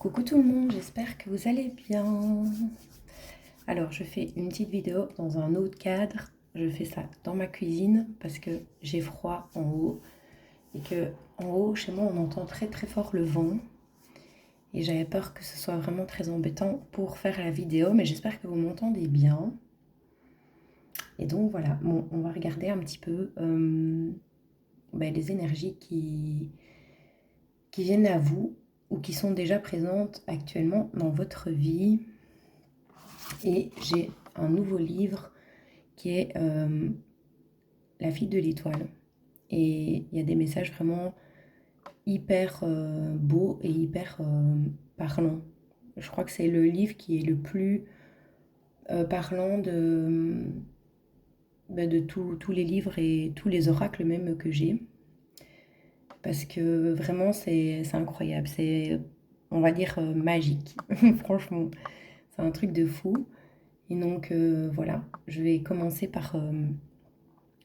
Coucou tout le monde, j'espère que vous allez bien. Alors, je fais une petite vidéo dans un autre cadre. Je fais ça dans ma cuisine parce que j'ai froid en haut et que en haut, chez moi, on entend très très fort le vent. Et j'avais peur que ce soit vraiment très embêtant pour faire la vidéo, mais j'espère que vous m'entendez bien. Et donc voilà, bon, on va regarder un petit peu les énergies qui viennent à vous ou qui sont déjà présentes actuellement dans votre vie. Et j'ai un nouveau livre qui est La fille de l'étoile. Et il y a des messages vraiment hyper beaux et hyper parlants. Je crois que c'est le livre qui est le plus parlant de tous les livres et tous les oracles même que j'ai. Parce que vraiment c'est incroyable, c'est on va dire magique, franchement. C'est un truc de fou. Et donc voilà, je vais commencer par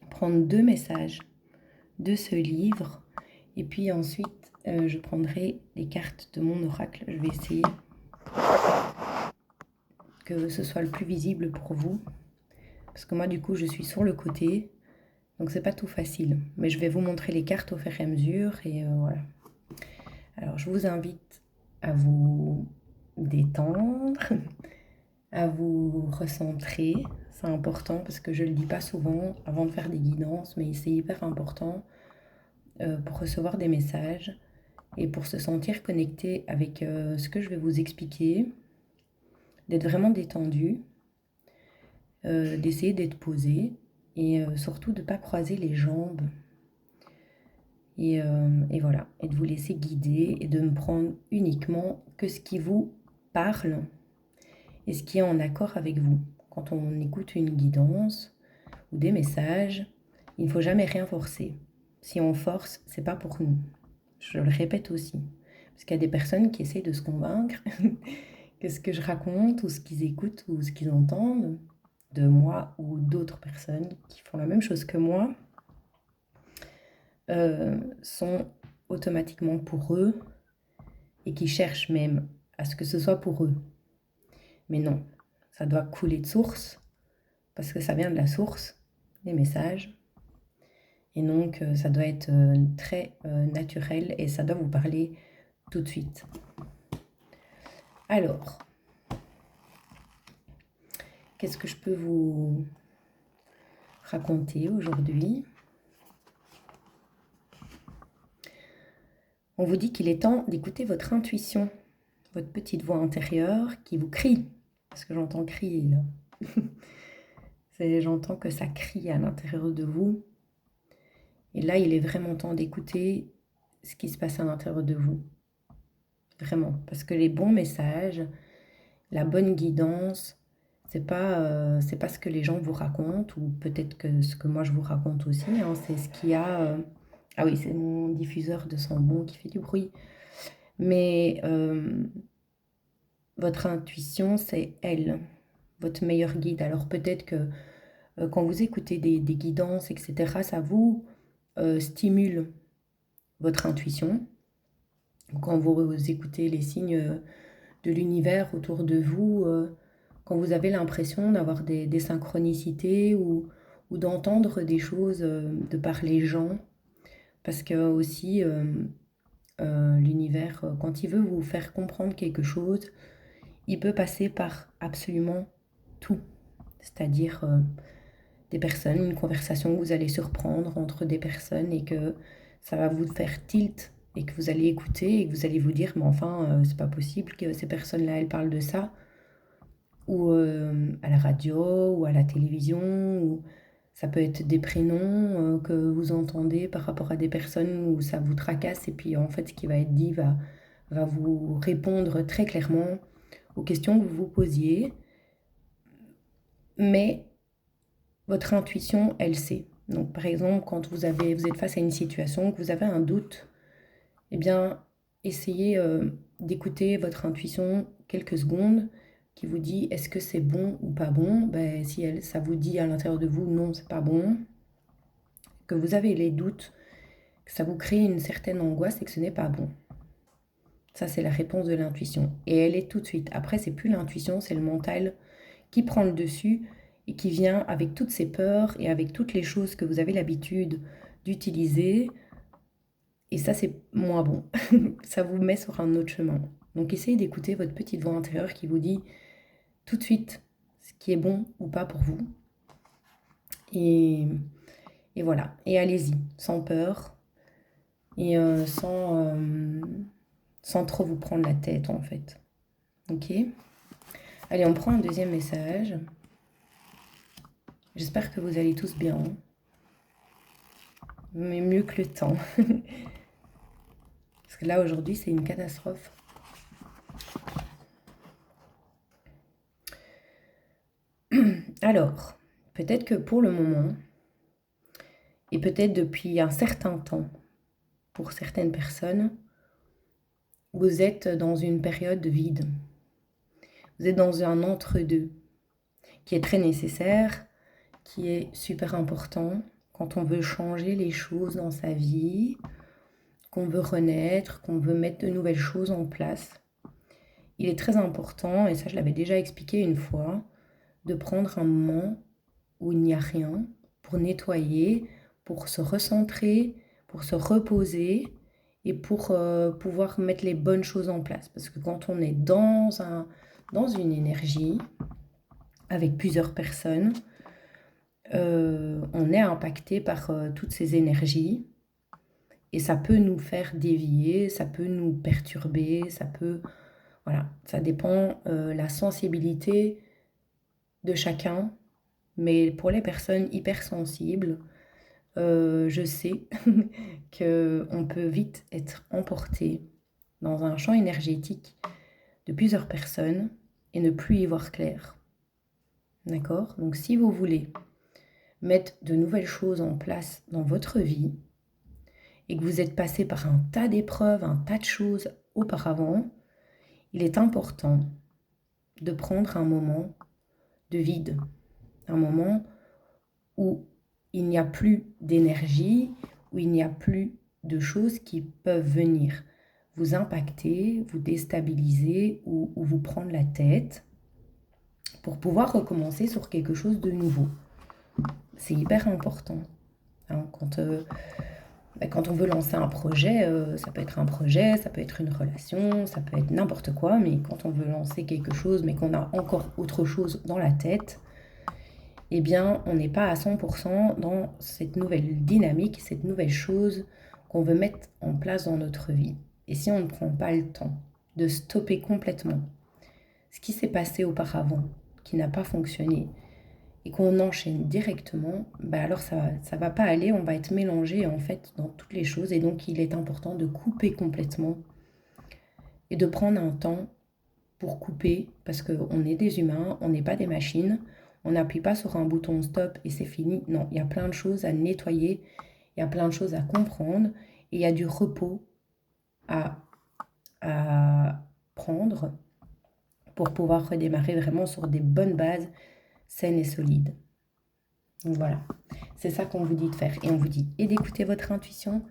prendre 2 messages de ce livre. Et puis ensuite, je prendrai les cartes de mon oracle. Je vais essayer que ce soit le plus visible pour vous. Parce que moi, du coup, je suis sur le côté. Donc, c'est pas tout facile. Mais je vais vous montrer les cartes au fur et à mesure. Et voilà. Alors, je vous invite à vous détendre, à vous recentrer. C'est important parce que je ne le dis pas souvent avant de faire des guidances, mais c'est hyper important pour recevoir des messages et pour se sentir connecté avec ce que je vais vous expliquer, d'être vraiment détendu, d'essayer d'être posé et surtout de ne pas croiser les jambes. Et voilà, et de vous laisser guider et de ne prendre uniquement que ce qui vous parle et ce qui est en accord avec vous. Quand on écoute une guidance ou des messages, il ne faut jamais rien forcer. Si on force, c'est pas pour nous. Je le répète aussi. Parce qu'il y a des personnes qui essaient de se convaincre que ce que je raconte ou ce qu'ils écoutent ou ce qu'ils entendent de moi ou d'autres personnes qui font la même chose que moi sont automatiquement pour eux et qui cherchent même à ce que ce soit pour eux. Mais non, ça doit couler de source parce que ça vient de la source, les messages. Et donc, ça doit être très naturel et ça doit vous parler tout de suite. Alors, qu'est-ce que je peux vous raconter aujourd'hui? On vous dit qu'il est temps d'écouter votre intuition, votre petite voix intérieure qui vous crie. Parce que j'entends crier là. J'entends que ça crie à l'intérieur de vous. Et là, il est vraiment temps d'écouter ce qui se passe à l'intérieur de vous. Vraiment. Parce que les bons messages, la bonne guidance, c'est pas ce que les gens vous racontent, ou peut-être que ce que moi je vous raconte aussi, hein, c'est ce qu'il y a. Ah oui, c'est mon diffuseur de son qui fait du bruit. Mais votre intuition, c'est elle, votre meilleur guide. Alors peut-être que quand vous écoutez des guidances, etc., ça vous stimule votre intuition. Quand vous écoutez les signes de l'univers autour de vous, quand vous avez l'impression d'avoir des synchronicités ou d'entendre des choses de par les gens, parce que aussi l'univers, quand il veut vous faire comprendre quelque chose, il peut passer par absolument tout, c'est-à-dire des personnes, une conversation que vous allez surprendre entre des personnes et que ça va vous faire tilt et que vous allez écouter et que vous allez vous dire mais enfin c'est pas possible que ces personnes-là elles parlent de ça, ou à la radio ou à la télévision, ou ça peut être des prénoms que vous entendez par rapport à des personnes où ça vous tracasse et puis en fait ce qui va être dit va vous répondre très clairement aux questions que vous vous posiez, mais votre intuition, elle sait. Donc par exemple, quand vous êtes face à une situation, que vous avez un doute, eh bien essayez d'écouter votre intuition quelques secondes qui vous dit est-ce que c'est bon ou pas bon. Ben, si ça vous dit à l'intérieur de vous non, c'est pas bon, que vous avez les doutes, que ça vous crée une certaine angoisse et que ce n'est pas bon. Ça, c'est la réponse de l'intuition. Et elle est tout de suite. Après, c'est plus l'intuition, c'est le mental qui prend le dessus et qui vient avec toutes ses peurs et avec toutes les choses que vous avez l'habitude d'utiliser. Et ça, c'est moins bon. Ça vous met sur un autre chemin. Donc, essayez d'écouter votre petite voix intérieure qui vous dit tout de suite ce qui est bon ou pas pour vous. Et, et voilà. Et allez-y, sans peur et sans trop vous prendre la tête, en fait. Ok? Allez, on prend un deuxième message. J'espère que vous allez tous bien. Mais mieux que le temps. Parce que là, aujourd'hui, c'est une catastrophe. Alors, peut-être que pour le moment, et peut-être depuis un certain temps, pour certaines personnes, vous êtes dans une période vide. Vous êtes dans un entre-deux qui est très nécessaire, qui est super important quand on veut changer les choses dans sa vie, qu'on veut renaître, qu'on veut mettre de nouvelles choses en place. Il est très important, et ça je l'avais déjà expliqué une fois, de prendre un moment où il n'y a rien pour nettoyer, pour se recentrer, pour se reposer et pour pouvoir mettre les bonnes choses en place. Parce que quand on est dans une énergie avec plusieurs personnes, on est impacté par toutes ces énergies et ça peut nous faire dévier, ça peut nous perturber, ça peut... Voilà, ça dépend la sensibilité de chacun, mais pour les personnes hypersensibles, je sais qu'on peut vite être emporté dans un champ énergétique de plusieurs personnes et ne plus y voir clair. D'accord? Donc si vous voulez mettre de nouvelles choses en place dans votre vie et que vous êtes passé par un tas d'épreuves, un tas de choses auparavant, il est important de prendre un moment de vide, un moment où il n'y a plus d'énergie, où il n'y a plus de choses qui peuvent venir vous impacter, vous déstabiliser ou vous prendre la tête pour pouvoir recommencer sur quelque chose de nouveau. C'est hyper important. Hein, quand on veut lancer un projet, ça peut être un projet, ça peut être une relation, ça peut être n'importe quoi, mais quand on veut lancer quelque chose, mais qu'on a encore autre chose dans la tête, eh bien, on n'est pas à 100% dans cette nouvelle dynamique, cette nouvelle chose qu'on veut mettre en place dans notre vie. Et si on ne prend pas le temps de stopper complètement ce qui s'est passé auparavant, qui n'a pas fonctionné, et qu'on enchaîne directement, bah alors ça va pas aller, on va être mélangé en fait dans toutes les choses. Et donc, il est important de couper complètement et de prendre un temps pour couper, parce qu'on est des humains, on n'est pas des machines, on n'appuie pas sur un bouton stop et c'est fini. Non, il y a plein de choses à nettoyer, il y a plein de choses à comprendre, et il y a du repos à prendre pour pouvoir redémarrer vraiment sur des bonnes bases saines et solides. Donc voilà, c'est ça qu'on vous dit de faire. Et on vous dit et d'écouter votre intuition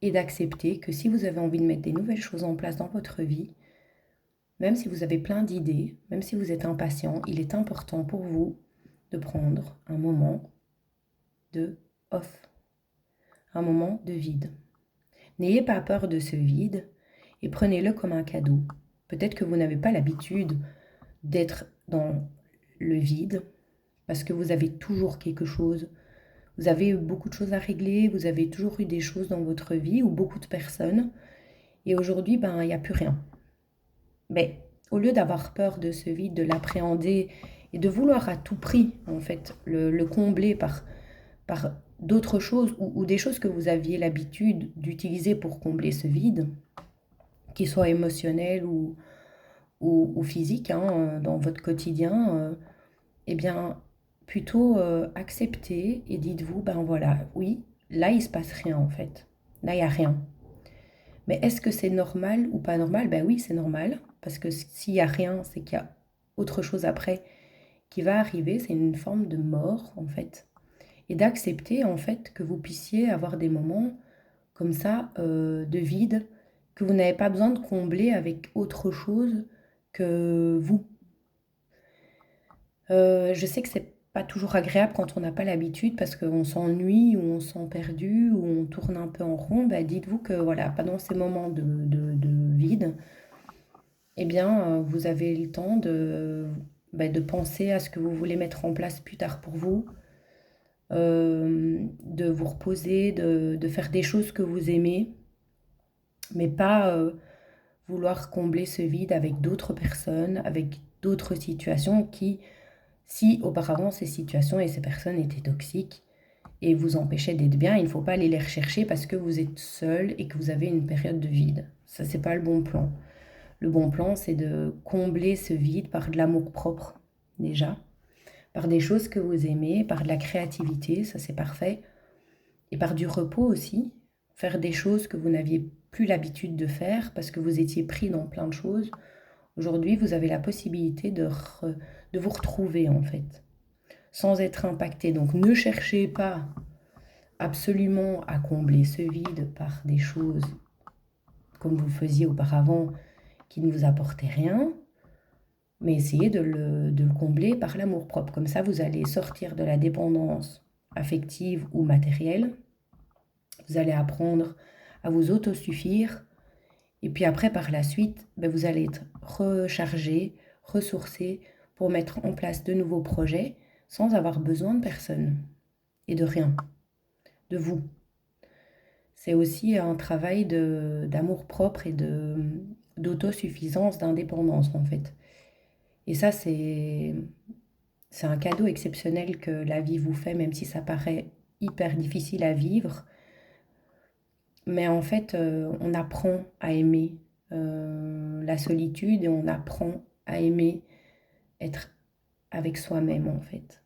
et d'accepter que si vous avez envie de mettre des nouvelles choses en place dans votre vie, même si vous avez plein d'idées, même si vous êtes impatient, il est important pour vous de prendre un moment de off, un moment de vide. N'ayez pas peur de ce vide et prenez-le comme un cadeau. Peut-être que vous n'avez pas l'habitude d'être dans le vide parce que vous avez toujours quelque chose, vous avez beaucoup de choses à régler, vous avez toujours eu des choses dans votre vie ou beaucoup de personnes et aujourd'hui, il n'y a plus rien. Mais au lieu d'avoir peur de ce vide, de l'appréhender et de vouloir à tout prix, en fait, le combler par d'autres choses ou des choses que vous aviez l'habitude d'utiliser pour combler ce vide, qu'il soit émotionnel ou physique, hein, dans votre quotidien, eh bien, plutôt acceptez et dites-vous, ben voilà, oui, là, il se passe rien, en fait. Là, il n'y a rien. Mais est-ce que c'est normal ou pas normal? Ben oui, c'est normal, parce que s'il n'y a rien, c'est qu'il y a autre chose après qui va arriver, c'est une forme de mort, en fait. Et d'accepter, en fait, que vous puissiez avoir des moments comme ça, de vide, que vous n'avez pas besoin de combler avec autre chose que vous. Je sais que c'est pas toujours agréable quand on n'a pas l'habitude parce qu'on s'ennuie ou on se sent perdu ou on tourne un peu en rond. Bah, dites-vous que voilà, pendant ces moments de vide, eh bien, vous avez le temps de penser à ce que vous voulez mettre en place plus tard pour vous, de vous reposer, de faire des choses que vous aimez, mais pas vouloir combler ce vide avec d'autres personnes, avec d'autres situations qui, si auparavant ces situations et ces personnes étaient toxiques et vous empêchaient d'être bien, il ne faut pas aller les rechercher parce que vous êtes seul et que vous avez une période de vide. Ça, c'est pas le bon plan. Le bon plan, c'est de combler ce vide par de l'amour-propre, déjà, par des choses que vous aimez, par de la créativité, ça c'est parfait, et par du repos aussi, faire des choses que vous n'aviez plus l'habitude de faire parce que vous étiez pris dans plein de choses. Aujourd'hui, vous avez la possibilité de vous retrouver en fait, sans être impacté. Donc ne cherchez pas absolument à combler ce vide par des choses comme vous faisiez auparavant qui ne vous apportaient rien, mais essayez de le combler par l'amour-propre. Comme ça, vous allez sortir de la dépendance affective ou matérielle. Vous allez apprendre à vous autosuffire. Et puis après, par la suite, vous allez être rechargé, ressourcé pour mettre en place de nouveaux projets sans avoir besoin de personne et de rien, de vous. C'est aussi un travail d'amour-propre et d'autosuffisance, d'indépendance en fait. Et ça, c'est un cadeau exceptionnel que la vie vous fait, même si ça paraît hyper difficile à vivre. Mais en fait, on apprend à aimer la solitude et on apprend à aimer être avec soi-même, en fait.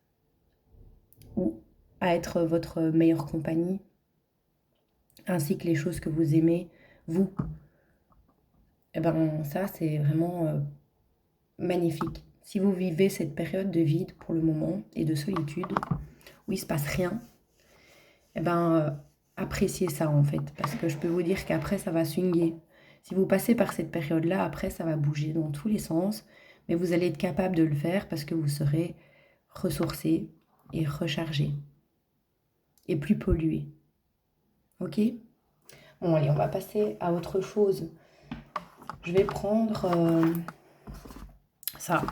Ou à être votre meilleure compagnie, ainsi que les choses que vous aimez, vous. Et ben ça, c'est vraiment magnifique. Si vous vivez cette période de vide pour le moment et de solitude, où il ne se passe rien, eh ben, appréciez ça en fait. Parce que je peux vous dire qu'après, ça va swinguer. Si vous passez par cette période-là, après, ça va bouger dans tous les sens. Mais vous allez être capable de le faire parce que vous serez ressourcé et rechargé. Et plus pollué. Ok? Bon, allez, on va passer à autre chose. Je vais prendre ça.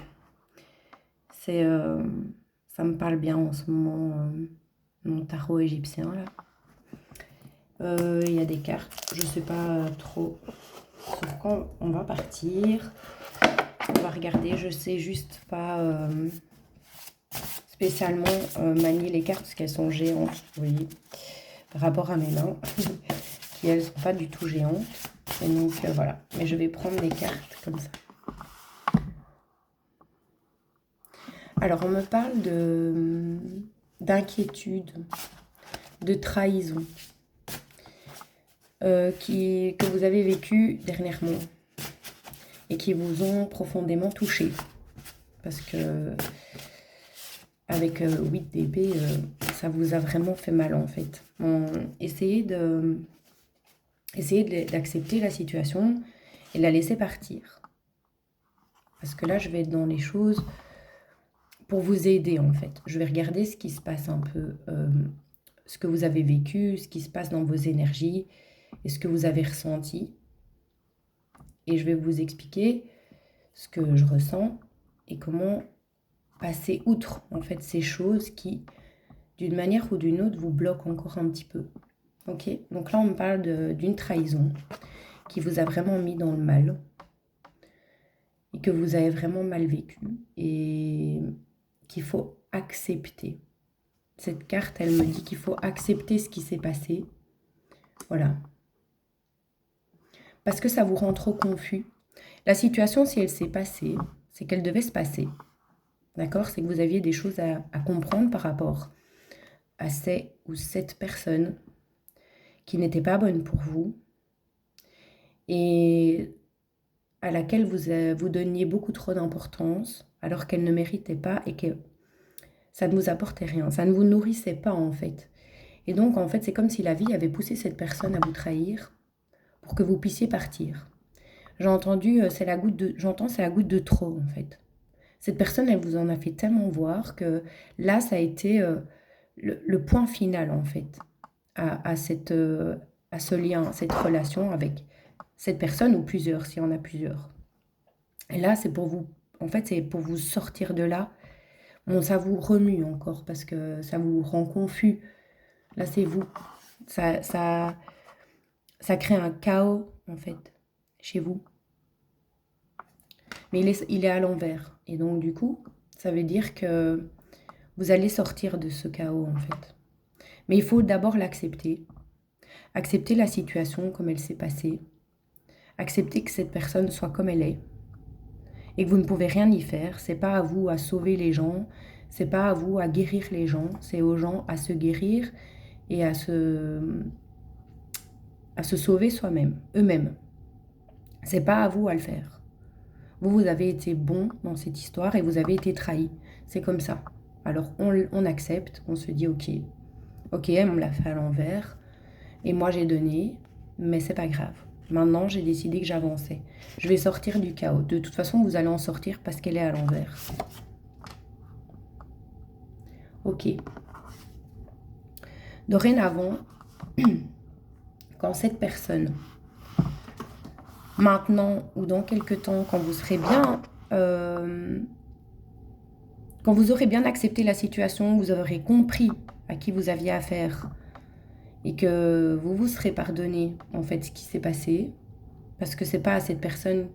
Ça me parle bien en ce moment, mon tarot égyptien là. Il y a des cartes, je sais pas trop sur quoi on va partir. On va regarder, je sais juste pas spécialement manier les cartes parce qu'elles sont géantes, vous voyez, par rapport à mes mains, qui elles sont pas du tout géantes. Et donc voilà, mais je vais prendre des cartes comme ça. Alors on me parle d'inquiétude, de trahison. Que vous avez vécu dernièrement et qui vous ont profondément touché. Parce que avec 8 d'épée, ça vous a vraiment fait mal en fait. Essayez d'accepter la situation et la laisser partir. Parce que là, je vais être dans les choses pour vous aider en fait. Je vais regarder ce qui se passe un peu, ce que vous avez vécu, ce qui se passe dans vos énergies et ce que vous avez ressenti. Et je vais vous expliquer ce que je ressens et comment passer outre en fait ces choses qui, d'une manière ou d'une autre, vous bloquent encore un petit peu. Ok? Donc là, on me parle d'une trahison qui vous a vraiment mis dans le mal et que vous avez vraiment mal vécu et qu'il faut accepter. Cette carte, elle me dit qu'il faut accepter ce qui s'est passé. Voilà. Parce que ça vous rend trop confus. La situation, si elle s'est passée, c'est qu'elle devait se passer. D'accord? C'est que vous aviez des choses à comprendre par rapport à ces ou cette personne qui n'était pas bonne pour vous et à laquelle vous donniez beaucoup trop d'importance alors qu'elle ne méritait pas et que ça ne vous apportait rien. Ça ne vous nourrissait pas en fait. Et donc en fait, c'est comme si la vie avait poussé cette personne à vous trahir pour que vous puissiez partir. J'ai entendu, j'entends, c'est la goutte de trop, en fait. Cette personne, elle vous en a fait tellement voir que là, ça a été le point final, en fait, à à ce lien, à cette relation avec cette personne ou plusieurs, s'il y en a plusieurs. Et là, c'est pour vous, en fait, c'est pour vous sortir de là. Bon, ça vous remue encore parce que ça vous rend confus. Là, c'est vous. Ça, ça, ça crée un chaos, en fait, chez vous. Mais il est à l'envers. Et donc, du coup, ça veut dire que vous allez sortir de ce chaos, en fait. Mais il faut d'abord l'accepter. Accepter la situation comme elle s'est passée. Accepter que cette personne soit comme elle est. Et que vous ne pouvez rien y faire. C'est pas à vous à sauver les gens. C'est pas à vous à guérir les gens. C'est aux gens à se guérir et à se sauver soi-même, eux-mêmes. C'est pas à vous à le faire. Vous avez été bon dans cette histoire et vous avez été trahi. C'est comme ça. Alors on accepte, on se dit ok, on me l'a fait à l'envers et moi j'ai donné, mais c'est pas grave. Maintenant j'ai décidé que j'avançais. Je vais sortir du chaos. De toute façon vous allez en sortir parce qu'elle est à l'envers. Ok. Dorénavant, quand cette personne, maintenant ou dans quelques temps, quand vous serez bien, quand vous aurez bien accepté la situation, vous aurez compris à qui vous aviez affaire et que vous vous serez pardonné en fait ce qui s'est passé, parce que c'est pas à cette personne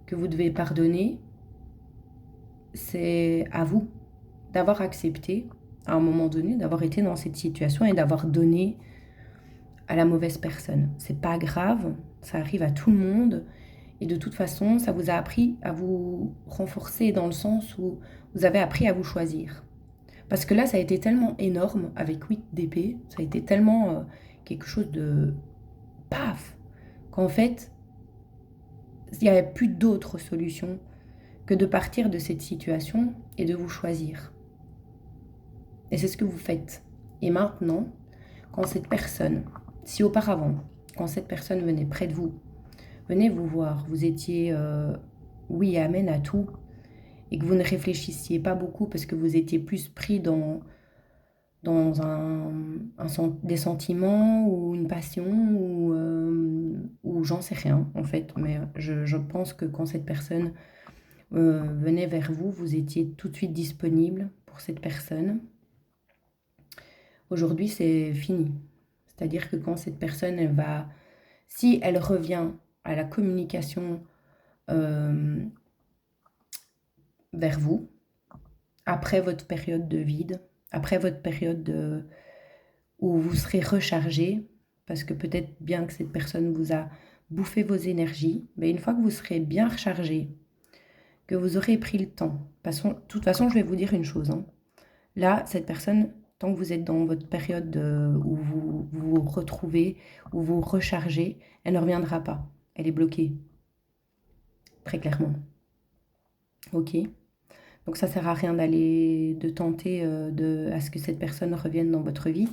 que vous devez pardonner, c'est à vous d'avoir accepté à un moment donné, d'avoir été dans cette situation et d'avoir donné à la mauvaise personne. C'est pas grave, ça arrive à tout le monde. Et de toute façon, ça vous a appris à vous renforcer dans le sens où vous avez appris à vous choisir. Parce que là, ça a été tellement énorme avec 8 d'épée, ça a été tellement quelque chose de paf, qu'en fait, il n'y avait plus d'autre solution que de partir de cette situation et de vous choisir. Et c'est ce que vous faites. Et maintenant, quand cette personne, si auparavant, quand cette personne venait près de vous, venez vous voir, vous étiez oui, amen à tout, et que vous ne réfléchissiez pas beaucoup parce que vous étiez plus pris dans des sentiments ou une passion ou j'en sais rien en fait. Mais je pense que quand cette personne venait vers vous, vous étiez tout de suite disponible pour cette personne. Aujourd'hui, c'est fini. C'est-à-dire que quand cette personne, si elle revient à la communication vers vous, après votre période de vide, après votre période où vous serez rechargé, parce que peut-être bien que cette personne vous a bouffé vos énergies, mais une fois que vous serez bien rechargé, que vous aurez pris le temps, de toute façon, je vais vous dire une chose, hein. Là, cette personne, tant que vous êtes dans votre période où vous vous retrouvez, où vous rechargez, elle ne reviendra pas. Elle est bloquée. Très clairement. Ok. Donc ça sert à rien de tenter à ce que cette personne revienne dans votre vie.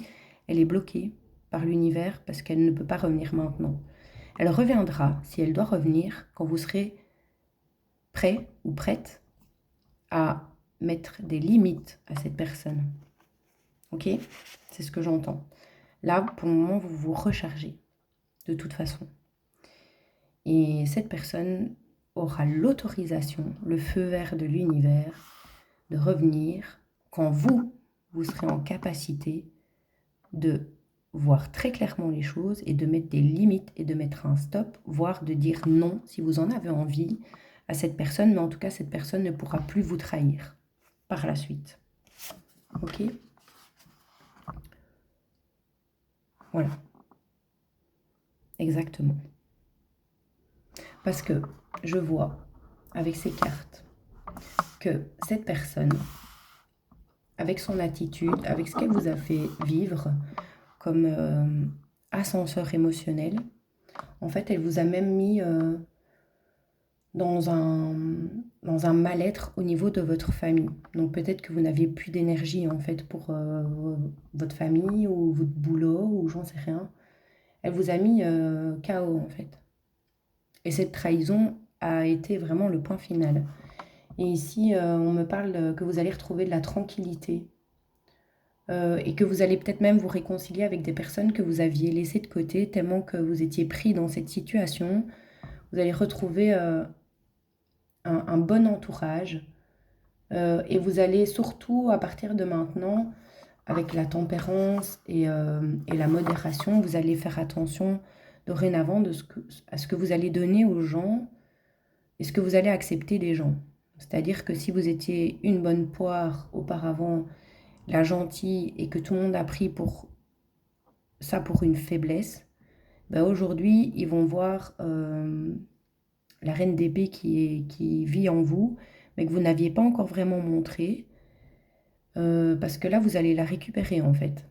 Elle est bloquée par l'univers parce qu'elle ne peut pas revenir maintenant. Elle reviendra, si elle doit revenir, quand vous serez prêt ou prête à mettre des limites à cette personne. Ok? C'est ce que j'entends. Là, pour le moment, vous vous rechargez, de toute façon. Et cette personne aura l'autorisation, le feu vert de l'univers, de revenir quand vous serez en capacité de voir très clairement les choses et de mettre des limites et de mettre un stop, voire de dire non si vous en avez envie à cette personne, mais en tout cas, cette personne ne pourra plus vous trahir par la suite. Ok? Voilà. Exactement. Parce que je vois avec ces cartes que cette personne, avec son attitude, avec ce qu'elle vous a fait vivre comme ascenseur émotionnel, en fait, elle vous a même mis dans un mal-être au niveau de votre famille. Donc peut-être que vous n'aviez plus d'énergie en fait pour votre famille ou votre boulot ou j'en sais rien. Elle vous a mis KO en fait. Et cette trahison a été vraiment le point final. Et ici, on me parle que vous allez retrouver de la tranquillité et que vous allez peut-être même vous réconcilier avec des personnes que vous aviez laissées de côté tellement que vous étiez pris dans cette situation. Vous allez retrouver un bon entourage et vous allez surtout, à partir de maintenant, avec la tempérance et la modération, vous allez faire attention dorénavant à ce que vous allez donner aux gens et ce que vous allez accepter des gens. C'est-à-dire que si vous étiez une bonne poire auparavant, la gentille, et que tout le monde a pris pour ça pour une faiblesse, ben aujourd'hui, ils vont voir la reine d'épée qui vit en vous, mais que vous n'aviez pas encore vraiment montré, parce que là, vous allez la récupérer en fait.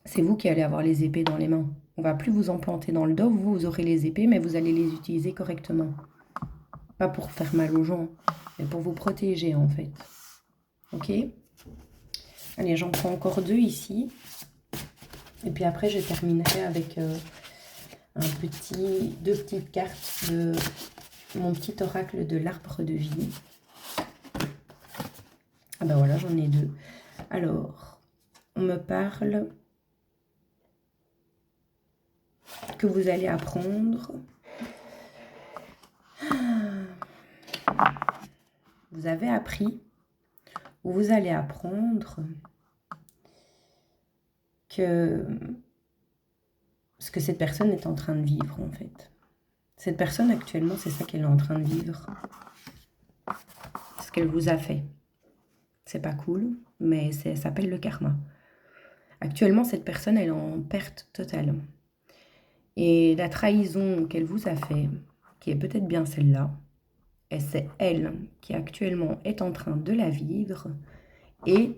C'est vous qui allez avoir les épées dans les mains. On va plus vous en planter dans le dos, vous aurez les épées, mais vous allez les utiliser correctement. Pas pour faire mal aux gens, mais pour vous protéger en fait. Ok? Allez, j'en prends encore 2 ici. Et puis après, je terminerai avec deux petites cartes de mon petit oracle de l'arbre de vie. Ah ben voilà, j'en ai 2. Alors, on me parle que vous allez apprendre. Vous avez appris, ou vous allez apprendre que ce que cette personne est en train de vivre en fait. Cette personne actuellement, c'est ça qu'elle est en train de vivre. Ce qu'elle vous a fait. C'est pas cool, mais ça s'appelle le karma. Actuellement, cette personne, elle est en perte totale. Et la trahison qu'elle vous a fait, qui est peut-être bien celle-là, et c'est elle qui actuellement est en train de la vivre, et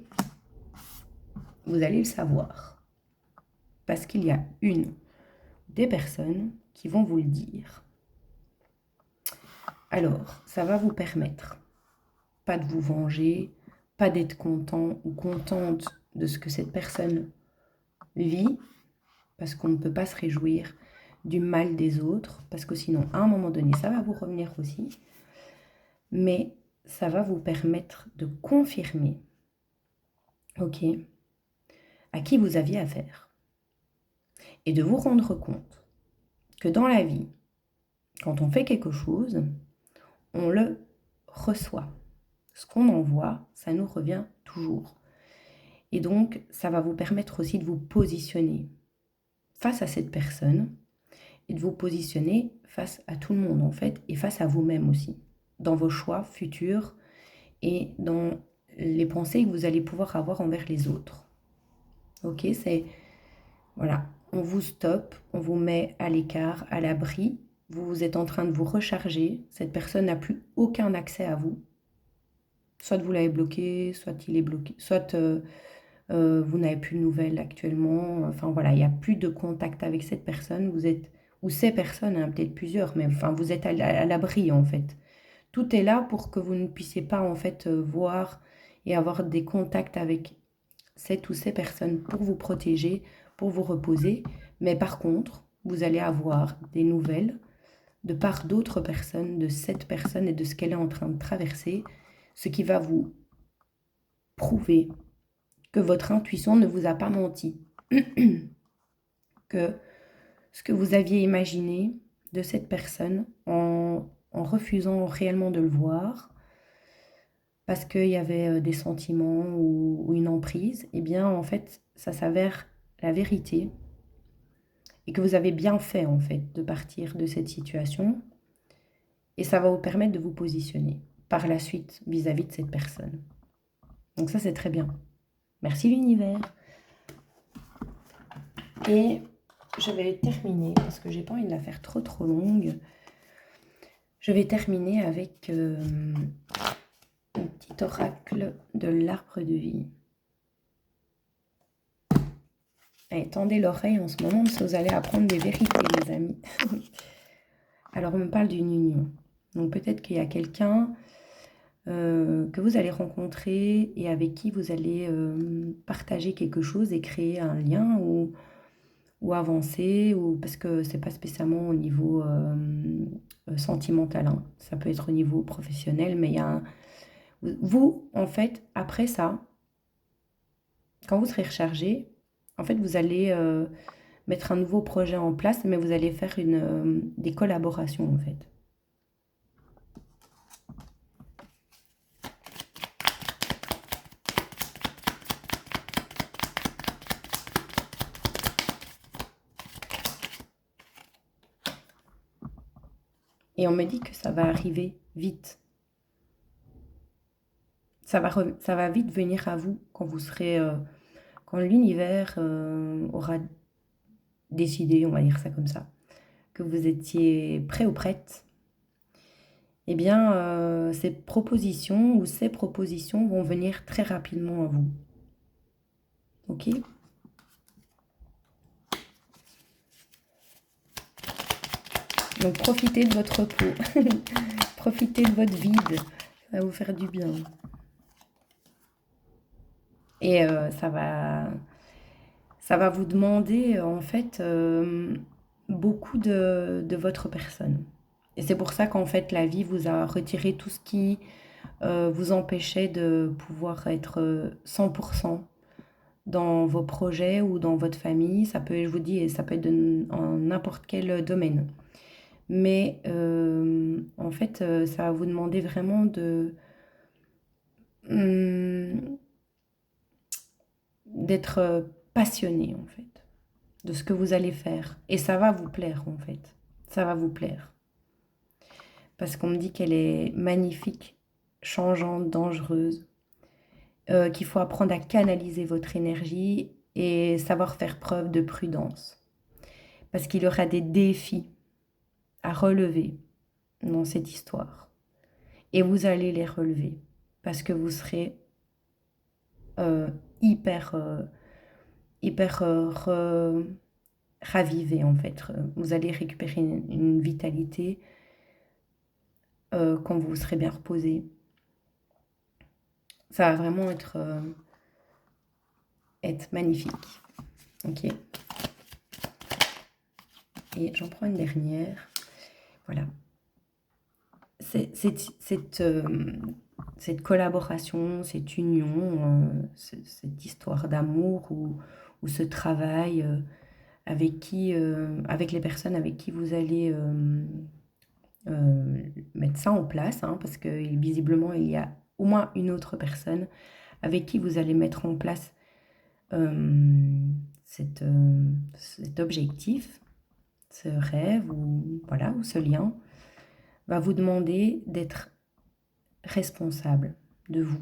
vous allez le savoir. Parce qu'il y a des personnes qui vont vous le dire. Alors, ça va vous permettre, pas de vous venger, pas d'être content ou contente de ce que cette personne vit, parce qu'on ne peut pas se réjouir du mal des autres, parce que sinon, à un moment donné, ça va vous revenir aussi. Mais ça va vous permettre de confirmer, ok, à qui vous aviez affaire. Et de vous rendre compte que dans la vie, quand on fait quelque chose, on le reçoit. Ce qu'on envoie, ça nous revient toujours. Et donc, ça va vous permettre aussi de vous positionner face à cette personne et de vous positionner face à tout le monde en fait, et face à vous-même aussi, dans vos choix futurs et dans les pensées que vous allez pouvoir avoir envers les autres. Ok, c'est... Voilà, on vous stoppe, on vous met à l'écart, à l'abri, vous êtes en train de vous recharger, cette personne n'a plus aucun accès à vous. Soit vous l'avez bloqué, soit il est bloqué, soit vous n'avez plus de nouvelles actuellement. Enfin voilà, il n'y a plus de contact avec cette personne. Vous êtes, ou ces personnes, hein, peut-être plusieurs, mais enfin vous êtes à l'abri en fait. Tout est là pour que vous ne puissiez pas en fait voir et avoir des contacts avec cette ou ces personnes pour vous protéger, pour vous reposer. Mais par contre, vous allez avoir des nouvelles de part d'autres personnes, de cette personne et de ce qu'elle est en train de traverser, ce qui va vous prouver que votre intuition ne vous a pas menti, que ce que vous aviez imaginé de cette personne en refusant réellement de le voir, parce qu'il y avait des sentiments ou une emprise, eh bien en fait ça s'avère la vérité et que vous avez bien fait en fait de partir de cette situation et ça va vous permettre de vous positionner par la suite vis-à-vis de cette personne. Donc ça c'est très bien. Merci l'univers. Et je vais terminer, parce que j'ai pas envie de la faire trop longue, je vais terminer avec un petit oracle de l'arbre de vie. Allez, tendez l'oreille en ce moment, parce que vous allez apprendre des vérités, les amis. Alors, on me parle d'une union. Donc, peut-être qu'il y a quelqu'un que vous allez rencontrer et avec qui vous allez partager quelque chose et créer un lien ou ou avancer, ou parce que c'est pas spécialement au niveau sentimental, hein. Ça peut être au niveau professionnel, mais il y a vous, en fait, après ça, quand vous serez rechargé, en fait, vous allez mettre un nouveau projet en place, mais vous allez faire des collaborations, en fait. Et on me dit que ça va arriver vite. Ça va vite venir à vous quand vous serez, quand l'univers aura décidé, on va dire ça comme ça, que vous étiez prêt ou prête. Eh bien, ces propositions ou ces propositions vont venir très rapidement à vous. Ok? Donc profitez de votre repos, profitez de votre vide, ça va vous faire du bien. Et ça va vous demander en fait beaucoup de votre personne. Et c'est pour ça qu'en fait la vie vous a retiré tout ce qui vous empêchait de pouvoir être 100% dans vos projets ou dans votre famille. Ça peut, je vous dis, ça peut être en n'importe quel domaine. Mais en fait, ça va vous demander vraiment hum, d'être passionné, en fait, de ce que vous allez faire. Et ça va vous plaire, en fait. Ça va vous plaire. Parce qu'on me dit qu'elle est magnifique, changeante, dangereuse, qu'il faut apprendre à canaliser votre énergie et savoir faire preuve de prudence. Parce qu'il y aura des défis à relever dans cette histoire. Et vous allez les relever parce que vous serez euh, hyper, hyper ravivé en fait. Vous allez récupérer une vitalité quand vous serez bien reposé. Ça va vraiment être magnifique. Ok. Et j'en prends une dernière. Voilà. Cette collaboration, cette union, cette histoire d'amour ou ce travail avec les personnes avec qui vous allez mettre ça en place, hein, parce que visiblement il y a au moins une autre personne avec qui vous allez mettre en place cet objectif, ce rêve ou voilà ou ce lien va vous demander d'être responsable de vous.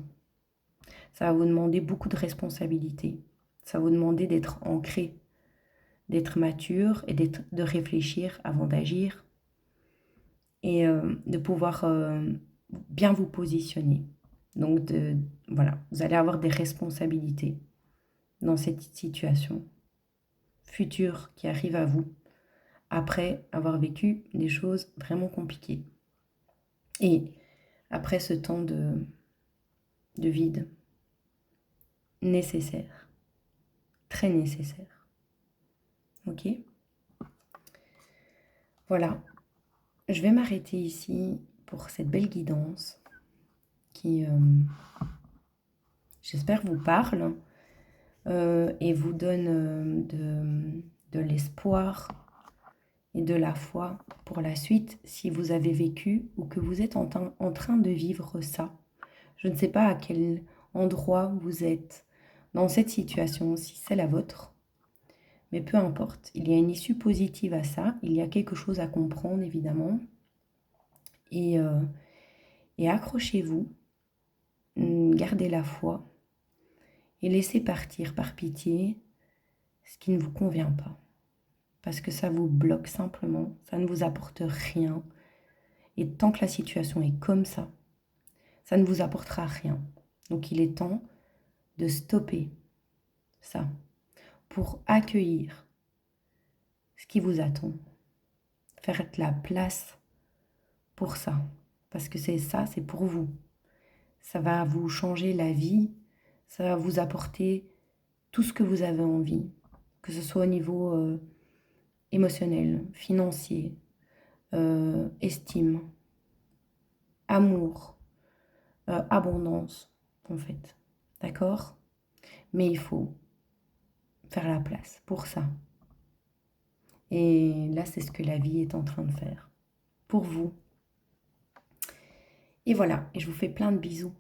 Ça va vous demander beaucoup de responsabilités. Ça va vous demander d'être ancré, d'être mature et de réfléchir avant d'agir et de pouvoir bien vous positionner. Donc voilà, vous allez avoir des responsabilités dans cette situation future qui arrive à vous après avoir vécu des choses vraiment compliquées. Et après ce temps de vide nécessaire, très nécessaire. Ok? Voilà, je vais m'arrêter ici pour cette belle guidance qui, j'espère, vous parle et vous donne de l'espoir et de la foi pour la suite si vous avez vécu ou que vous êtes en train de vivre ça. Je ne sais pas à quel endroit vous êtes dans cette situation, si c'est la vôtre, mais peu importe. Il y a une issue positive à ça, il y a quelque chose à comprendre évidemment. Et accrochez-vous, gardez la foi et laissez partir par pitié ce qui ne vous convient pas. Parce que ça vous bloque simplement, ça ne vous apporte rien. Et tant que la situation est comme ça ne vous apportera rien. Donc il est temps de stopper ça pour accueillir ce qui vous attend. Faire de la place pour ça. Parce que c'est pour vous. Ça va vous changer la vie, ça va vous apporter tout ce que vous avez envie, que ce soit au niveau émotionnel, financier, estime, amour, abondance, en fait. D'accord? Mais il faut faire la place pour ça. Et là, c'est ce que la vie est en train de faire pour vous. Et voilà, et je vous fais plein de bisous.